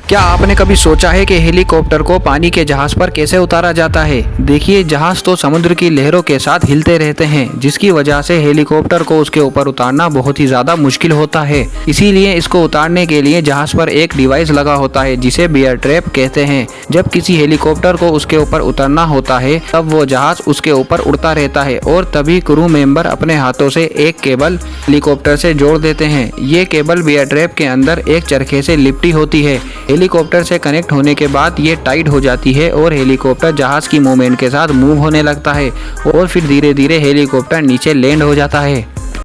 क्या आपने कभी सोचा है कि हेलीकॉप्टर को पानी के जहाज पर कैसे उतारा जाता है? देखिए, जहाज तो समुद्र की लहरों के साथ हिलते रहते हैं, जिसकी वजह से हेलीकॉप्टर को उसके ऊपर उतारना बहुत ही ज़्यादा मुश्किल होता है। इसीलिए इसको उतारने के लिए जहाज पर एक डिवाइस लगा होता है जिसे बियर ट्रैप कहते हैं। जब किसी हेलीकॉप्टर को उसके ऊपर उतरना होता है तब वो जहाज उसके ऊपर उड़ता रहता है और तभी क्रू मेंबर अपने हाथों से एक केबल हेलीकॉप्टर से जोड़ देते हैं। ये केबल बियर ट्रैप के अंदर एक चरखे से लिपटी होती है। हेलीकॉप्टर से कनेक्ट होने के बाद ये टाइट हो जाती है और हेलीकॉप्टर जहाज की मूवमेंट के साथ मूव होने लगता है और फिर धीरे धीरे हेलीकॉप्टर नीचे लैंड हो जाता है।